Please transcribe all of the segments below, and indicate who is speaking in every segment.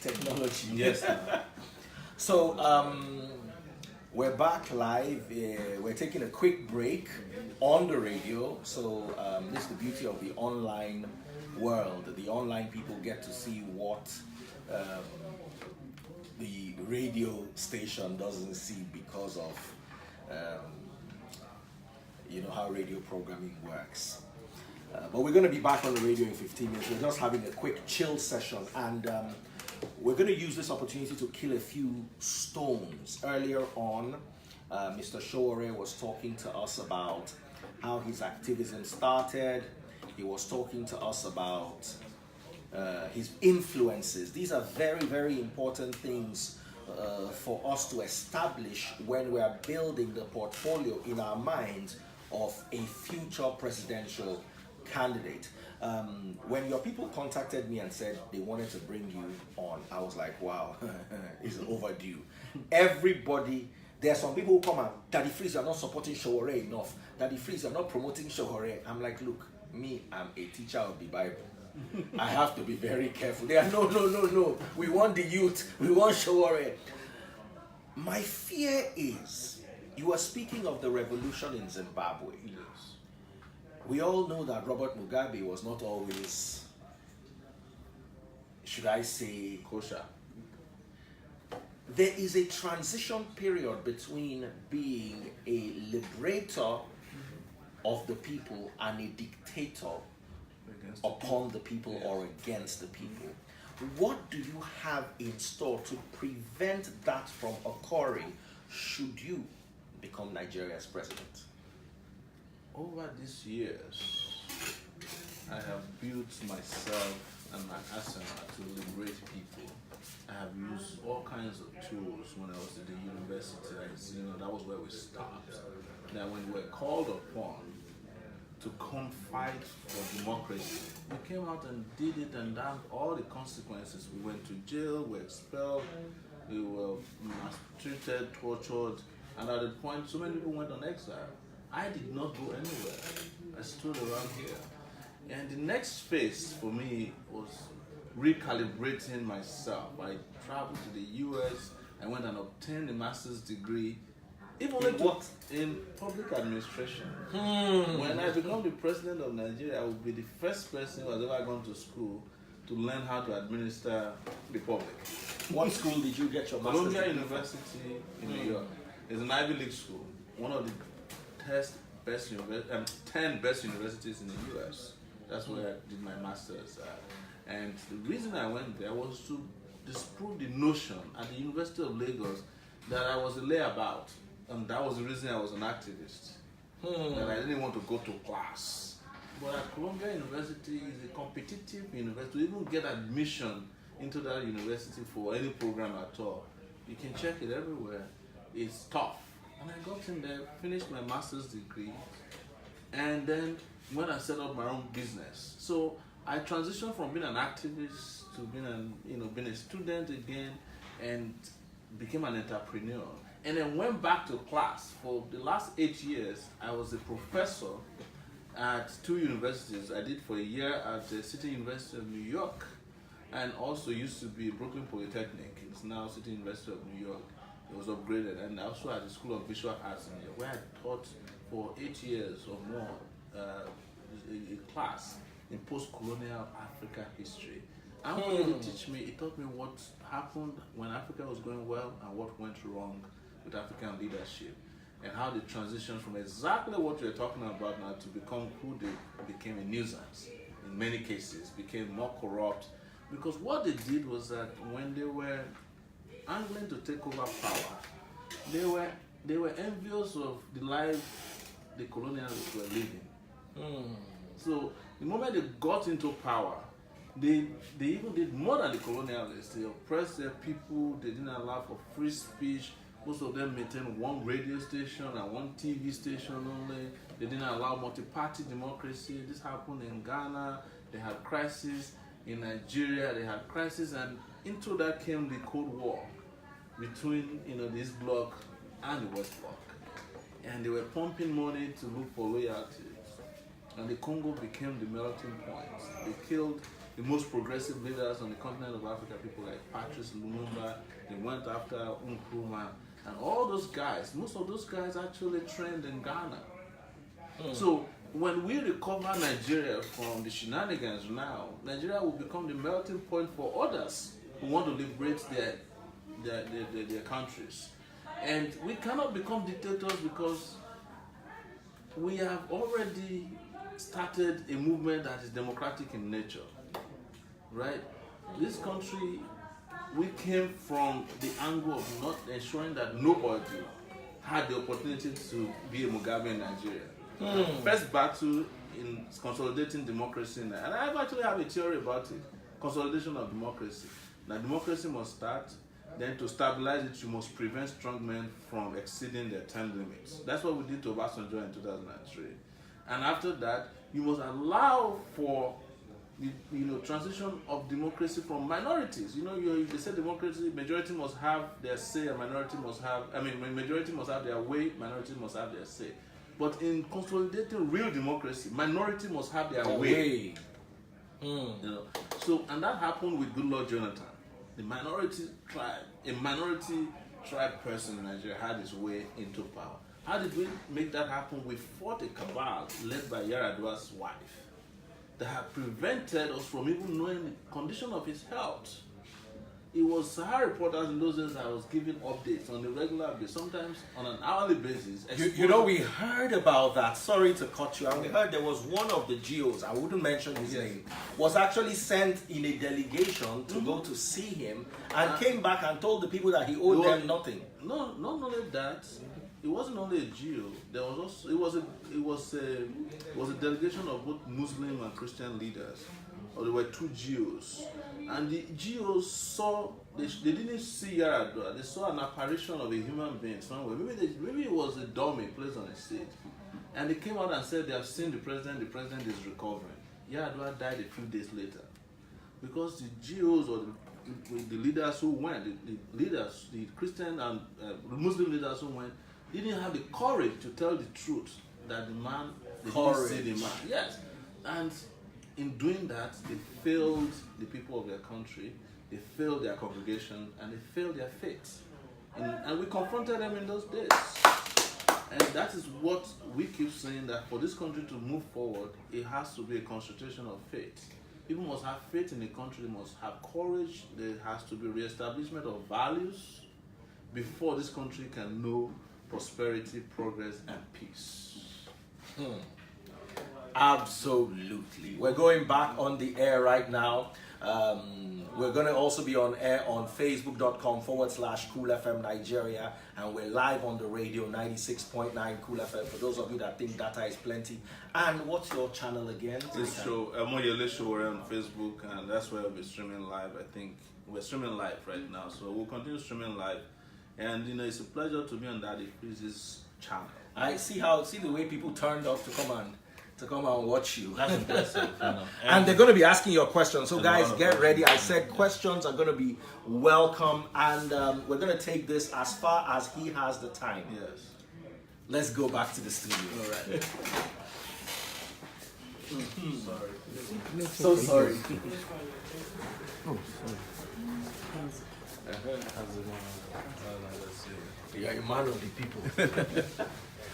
Speaker 1: technology.
Speaker 2: Yes.
Speaker 1: So we're back live. We're taking a quick break on the radio. So this is the beauty of the online world. The online people get to see what the radio station doesn't see because of how radio programming works. But we're going to be back on the radio in 15 minutes. We're just having a quick chill session, and we're going to use this opportunity to kill a few stones. Earlier on, Mr. Sowore was talking to us about how his activism started. He was talking to us about his influences. These are very, very important things for us to establish when we are building the portfolio in our minds of a future presidential candidate. When your people contacted me and said they wanted to bring you on, I was like, wow, it's overdue. Everybody, there are some people who come and, Daddy Freeze, you're not supporting Sowore enough. Daddy Freeze, you're not promoting Sowore. I'm like, look, me, I'm a teacher of the Bible. I have to be very careful. They are, no. We want the youth. We want Sowore. My fear is, you are speaking of the revolution in Zimbabwe.
Speaker 2: Yes.
Speaker 1: We all know that Robert Mugabe was not always, should I say,
Speaker 2: Kosher.
Speaker 1: There is a transition period between being a liberator of the people and a dictator upon the people,
Speaker 2: yes,
Speaker 1: or against the people. What do you have in store to prevent that from occurring should you become Nigeria's president?
Speaker 2: Over these years, I have built myself and my arsenal to liberate people. I have used all kinds of tools when I was at the university. That was where we started. Now, when we were called upon to come fight for democracy, we came out and did it, and down all the consequences. We went to jail, we were expelled, we were maltreated, tortured, and at the point, so many people went on exile. I did not go anywhere. I stood around here. And the next phase for me was recalibrating myself. I traveled to the US, I went and obtained a master's degree. Even
Speaker 1: in what?
Speaker 2: In public administration. When I become the president of Nigeria, I will be the first person who has ever gone to school to learn how to administer the public.
Speaker 1: What school did you get your master's
Speaker 2: Columbia
Speaker 1: degree
Speaker 2: University in New York. It's an Ivy League school, one of the 10 best universities in the US. That's where I did my master's. And the reason I went there was to disprove the notion at the University of Lagos that I was a layabout. And that was the reason I was an activist. That I didn't want to go to class. But at Columbia University is a competitive university. To even get admission into that university for any program at all, you can check it everywhere. It's tough. And I got in there, finished my master's degree, and then when I set up my own business. So I transitioned from being an activist to being a student again, and became an entrepreneur. And then went back to class. For the last 8 years, I was a professor at 2 universities. I did for a year at the City University of New York, and also used to be Brooklyn Polytechnic. It's now City University of New York. It was upgraded, and also at the School of Visual Arts in here, where I taught for 8 years or more a class in post-colonial Africa history. And what did it teach me? It taught me what happened when Africa was going well and what went wrong with African leadership, and how they transitioned from exactly what you're talking about now to become who they became a nuisance. In many cases, became more corrupt, because what they did was that when they were angling to take over power, they were envious of the life the colonialists were living. So the moment they got into power, they even did more than the colonialists. They oppressed their people. They didn't allow for free speech. Most of them maintained one radio station and one TV station only. They didn't allow multi-party democracy. This happened in Ghana. They had crisis. In Nigeria, they had crisis. And into that came the Cold War between the East Bloc and the West Bloc. And they were pumping money to look for loyalties. And the Congo became the melting point. They killed the most progressive leaders on the continent of Africa, people like Patrice Lumumba, they went after Nkrumah, and all those guys, most of those guys actually trained in Ghana. So when we recover Nigeria from the shenanigans now, Nigeria will become the melting point for others who want to liberate their countries. And we cannot become dictators because we have already started a movement that is democratic in nature, right? This country, we came from the angle of not ensuring that nobody had the opportunity to be a Mugabe in Nigeria. The first battle in consolidating democracy, and I actually have a theory about it, consolidation of democracy. Now democracy must start, then to stabilize it, you must prevent strong men from exceeding their term limits. That's what we did to Obasanjo in 2003. And after that, you must allow for the transition of democracy from minorities. They say democracy, majority must have their say, and majority must have their way, minority must have their say. But in consolidating real democracy, minority must have their way. So, and that happened with Goodluck Jonathan. The minority tribe person in Nigeria had his way into power. How did we make that happen? We fought a cabal led by Yar'Adua's wife that had prevented us from even knowing the condition of his health. It was Sahara reporters in those days that was giving updates on a regular basis, sometimes on an hourly basis.
Speaker 1: We heard about that. Sorry to cut you. And we heard there was one of the GOs, I wouldn't mention his name, was actually sent in a delegation to go to see him and came back and told the people that he owed them nothing.
Speaker 2: No, not only that. It wasn't only a GO. There was also it was a delegation of both Muslim and Christian leaders. Or there were two GOs, and the GOs saw they didn't see Yar'Adua. They saw an apparition of a human being somewhere. Maybe it was a dummy placed on a stage, and they came out and said they have seen the president. The president is recovering. Yar'Adua died a few days later because the GOs or the leaders who went, the Christian and Muslim leaders who went, didn't have the courage to tell the truth that the man didn't see the man. Yes, and in doing that, they failed the people of their country, they failed their congregation, and they failed their faith. And we confronted them in those days. And that is what we keep saying, that for this country to move forward, it has to be a concentration of faith. People must have faith in the country, they must have courage, there has to be re-establishment of values before this country can know prosperity, progress, and peace.
Speaker 1: Absolutely. We're going back on the air right now. We're going to also be on air on facebook.com/Cool FM Nigeria, and we're live on the radio 96.9 Cool FM for those of you that think data is plenty. And what's your channel again?
Speaker 2: This show, Omoyele Sowore on Facebook, and that's where we'll be streaming live. I think we're streaming live right now, so we'll continue streaming live. And it's a pleasure to be on Daddy Freeze's channel.
Speaker 1: I see the way people turned up to come and watch you.
Speaker 2: That's impressive.
Speaker 1: And they're going to be asking your questions. So guys, get ready. I said questions are going to be welcome, and we're going to take this as far as he has the time.
Speaker 2: Yes.
Speaker 1: Let's go back to the studio.
Speaker 2: All right.
Speaker 1: Sorry. So sorry.
Speaker 3: Oh, sorry.
Speaker 1: You're a man of the people.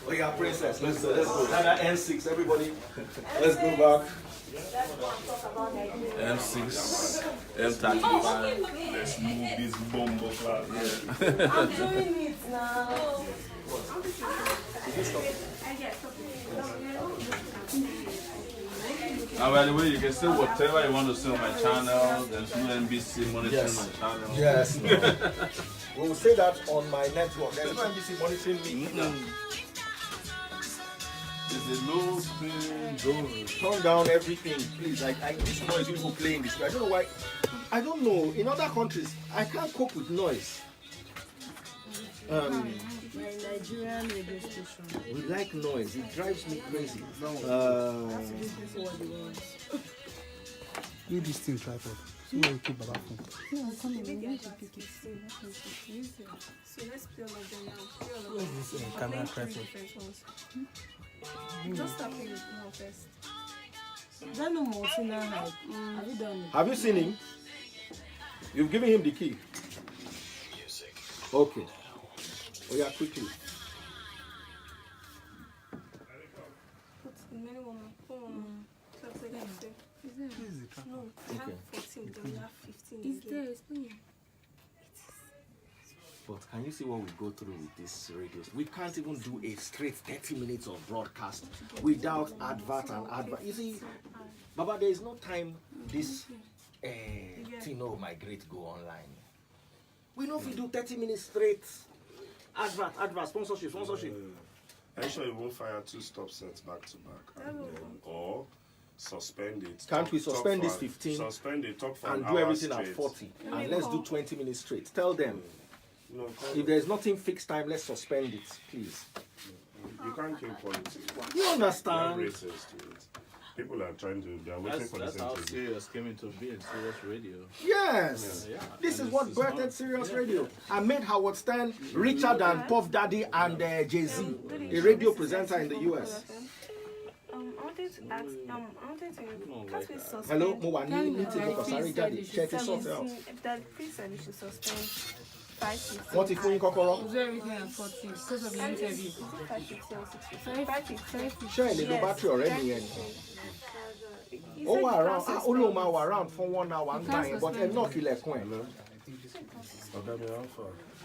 Speaker 1: Oh yeah, princess, let's go. That N6, everybody. Let's go back.
Speaker 2: M6, M35.
Speaker 3: Let's move this bombo class.
Speaker 4: I'm doing it now.
Speaker 2: And by the way, you can say whatever you want to say on my channel. There's no NBC monitoring my channel.
Speaker 1: Yes. No. We'll say that on my network. There's no NBC monitoring me.
Speaker 2: There's a low screen zone.
Speaker 1: Turn down everything, please. This noise people play in this. I don't know why. I don't know. In other countries, I can't cope with noise.
Speaker 4: My Nigerian radio station.
Speaker 1: We like noise. It drives me crazy.
Speaker 3: Do this thing, tripod. See where you keep Baba phone.
Speaker 4: Yeah, come in. Maybe I should pick it. So let's play all of them now.
Speaker 3: Where's this camera tripod?
Speaker 4: Just start playing with more first.
Speaker 5: Is that no more in that hype? Have you done it?
Speaker 1: Have you seen him? You've given him the key. Okay. Oh yeah, quickly.
Speaker 4: Put the minimum on my phone. So it's like that.
Speaker 5: Is there?
Speaker 4: No, I have
Speaker 1: Okay.
Speaker 4: 14, then we have 15
Speaker 5: Is
Speaker 4: again.
Speaker 5: there? It's playing.
Speaker 1: But can you see what we go through with this radios? We can't even do a straight 30 minutes of broadcast without advert and advert. You see, Baba, there is no time this thing of migrate go online. We know if we do 30 minutes straight advert, sponsorship.
Speaker 6: Are you sure you won't fire 2 stop sets back to back? And then, or suspend it.
Speaker 1: Can't we
Speaker 6: Talk
Speaker 1: suspend
Speaker 6: for
Speaker 1: this
Speaker 6: an-
Speaker 1: 15
Speaker 6: Suspend it, talk for
Speaker 1: and
Speaker 6: an
Speaker 1: do
Speaker 6: hour
Speaker 1: everything at
Speaker 6: straight.
Speaker 1: 40? And let's do 20 minutes straight. Tell them,
Speaker 6: No,
Speaker 1: if there's nothing fixed time, let's suspend it, please.
Speaker 6: you can't kill politics.
Speaker 1: You
Speaker 6: You have
Speaker 1: understand?
Speaker 6: racist to it. People are trying to, they are waiting for
Speaker 2: That's
Speaker 6: this
Speaker 2: how
Speaker 6: interview.
Speaker 2: serious came into being, serious radio.
Speaker 1: Yes.
Speaker 2: Yeah.
Speaker 1: This
Speaker 2: And
Speaker 1: is what
Speaker 2: it's
Speaker 1: birthed
Speaker 2: not-
Speaker 1: Serious Radio. I made Howard Stern richer than Puff Daddy and Jay-Z, a radio presenter in the US.
Speaker 4: I wanted to ask, can't we suspend?
Speaker 1: Hello, mo wà ní
Speaker 5: Can
Speaker 1: meeting mo kàn sáré jáde. Ṣé ẹ ti sort it out?
Speaker 4: That priest said we should suspend 550.
Speaker 1: Wọ́n ti fún yín kọ́kọ́rọ́.
Speaker 5: Was everything at 40 because of the interview?
Speaker 4: 550 or 650?
Speaker 5: 550.
Speaker 1: Ṣé ẹ lè lo battery ọ̀rẹ́ mi yẹn ni? Ó wà around, ó lóun máa wà around fún 1 hour ń gbà yẹn, but ẹ knock ilẹ̀kùn ẹ̀.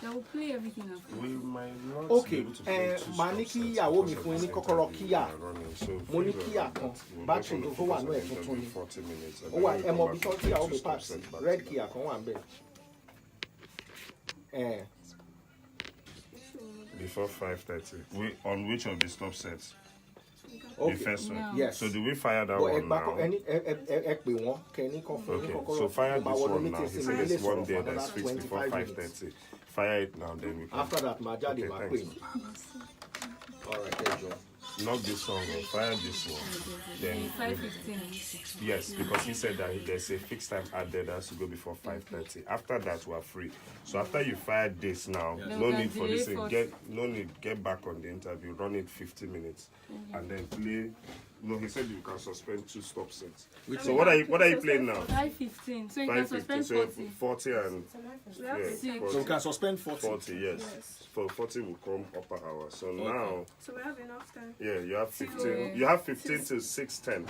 Speaker 5: They will play everything after.
Speaker 6: We might not
Speaker 1: Okay,
Speaker 6: be able to play 2
Speaker 1: màá ní
Speaker 6: stop
Speaker 1: kí
Speaker 6: sets
Speaker 1: ìyàwó mi
Speaker 6: because
Speaker 1: fún yín ní
Speaker 6: of the
Speaker 1: kọ́kọ́rọ́
Speaker 6: center
Speaker 1: kíyà.
Speaker 6: we are running. So
Speaker 1: Mo ní
Speaker 6: figure
Speaker 1: kíyà
Speaker 6: that
Speaker 1: kan,
Speaker 6: we're
Speaker 1: battery
Speaker 6: going
Speaker 1: tó
Speaker 6: to
Speaker 1: wà
Speaker 6: focus
Speaker 1: nú
Speaker 6: on
Speaker 1: ẹ̀
Speaker 6: the
Speaker 1: tuntun
Speaker 6: interview
Speaker 1: ni.
Speaker 6: 40 minutes. and
Speaker 1: Ó
Speaker 6: then
Speaker 1: wà
Speaker 6: we'll
Speaker 1: ẹ
Speaker 6: come
Speaker 1: mọ
Speaker 6: back
Speaker 1: bí tó
Speaker 6: and
Speaker 1: tí
Speaker 6: play
Speaker 1: ìyàwó
Speaker 6: 2
Speaker 1: mi
Speaker 6: stop
Speaker 1: pass
Speaker 6: sets back to
Speaker 1: red
Speaker 6: back.
Speaker 1: kíyà kan wà ń bẹ̀.
Speaker 6: Before 5:30. On which of the stop sets? The
Speaker 1: Okay.
Speaker 6: first one.
Speaker 5: No.
Speaker 1: Yes.
Speaker 6: So do we fire that
Speaker 1: But ẹ
Speaker 6: one
Speaker 1: gbà
Speaker 6: now?
Speaker 1: kọ́ ẹni ẹ pè wọ́n kẹ́ni kan fún yín
Speaker 6: Okay,
Speaker 1: kọ́kọ́rọ́.
Speaker 6: so fire
Speaker 1: Bá
Speaker 6: this
Speaker 1: wọnú
Speaker 6: one
Speaker 1: meeting
Speaker 6: now. He
Speaker 1: sí
Speaker 6: said
Speaker 1: mi,
Speaker 6: there's
Speaker 1: ilé
Speaker 6: one
Speaker 1: sọ̀rọ̀
Speaker 6: there
Speaker 1: for
Speaker 6: that's
Speaker 1: another
Speaker 6: fixed before
Speaker 1: 25 minutes.
Speaker 6: 5:30. Fire it now, then we can.
Speaker 1: After that, màá jáde
Speaker 6: Okay,
Speaker 1: màá pè
Speaker 6: thanks.
Speaker 1: yín. All right, ẹ jọ.
Speaker 6: Not this one, but fire this one. Then
Speaker 5: 515.
Speaker 6: yes, because he said that there's a fixed time added that has to go before 5:30. After that, we're free. So after you fire this now, no need for this. Get back on the interview. Run it 50 minutes, and then play. No, he said you can suspend 2 stop sets. So what are you playing now?
Speaker 5: 515. So you can
Speaker 6: 5:50.
Speaker 5: suspend
Speaker 6: So
Speaker 5: 40.
Speaker 6: 40 and yeah,
Speaker 5: Six.
Speaker 6: 40.
Speaker 1: So we can suspend 40.
Speaker 6: 40, yes. For 40 will come upper hour. So now,
Speaker 4: So we have enough time.
Speaker 6: yeah, you have 15. You have 15 to 6:10.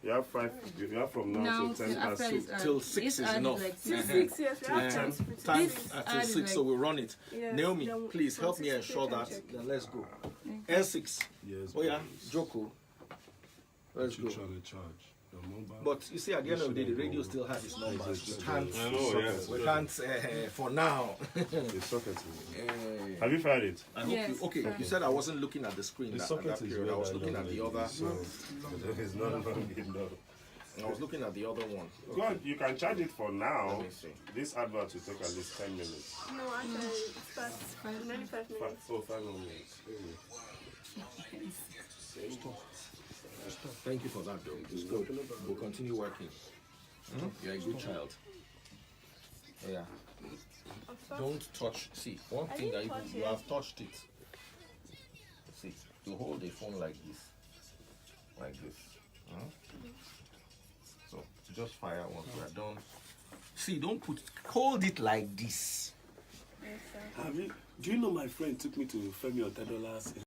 Speaker 6: You have 5. You have from now
Speaker 5: Now
Speaker 6: to 10
Speaker 5: till
Speaker 6: past
Speaker 5: after
Speaker 6: 6.
Speaker 5: it's ad.
Speaker 1: till 6
Speaker 5: It's
Speaker 1: is
Speaker 5: ad
Speaker 1: enough.
Speaker 5: like
Speaker 4: Till
Speaker 5: 6.
Speaker 4: 6, yes, we have
Speaker 6: Yeah.
Speaker 4: time.
Speaker 1: Time
Speaker 5: This
Speaker 1: until
Speaker 5: ad is
Speaker 1: 6, so
Speaker 5: like-
Speaker 1: we'll run it.
Speaker 4: Yes,
Speaker 1: Naomi,
Speaker 4: then
Speaker 1: please
Speaker 4: from
Speaker 1: help me
Speaker 4: 6 to
Speaker 1: ensure
Speaker 4: 10
Speaker 1: that.
Speaker 4: check.
Speaker 1: Then let's go. N6.
Speaker 3: Yes.
Speaker 1: Oh yeah, Joko. Let's go. But you see, at the end of the day, the radio still has its numbers. We can't.
Speaker 6: I know, yes.
Speaker 1: We can't. For now.
Speaker 6: The socket is.
Speaker 1: Uh,
Speaker 6: Have you fired it?
Speaker 1: I hope
Speaker 5: Yes,
Speaker 1: you, okay,
Speaker 5: sir.
Speaker 1: you said I wasn't looking at the screen
Speaker 3: The
Speaker 1: at
Speaker 3: socket
Speaker 1: that
Speaker 3: is
Speaker 1: period. I
Speaker 3: where
Speaker 1: was
Speaker 3: I
Speaker 1: looking at the
Speaker 3: normally
Speaker 1: other.
Speaker 3: use,
Speaker 6: It's not long enough.
Speaker 1: I was looking at the other one.
Speaker 6: Go on, you can charge it for now.
Speaker 1: Let me see.
Speaker 6: This advert will take at least 10 minutes.
Speaker 4: No, actually, it's past 95 minutes.
Speaker 6: 5 more minutes.
Speaker 1: Thank you for that, though. It's good. We'll continue working. You're a good child. Yeah. Don't touch. See, one thing that you have touched it. See, you hold the phone like this. Like this. So, just fire once we are done. See, don't hold it like this.
Speaker 3: Do you know my friend took me to Femi Otedola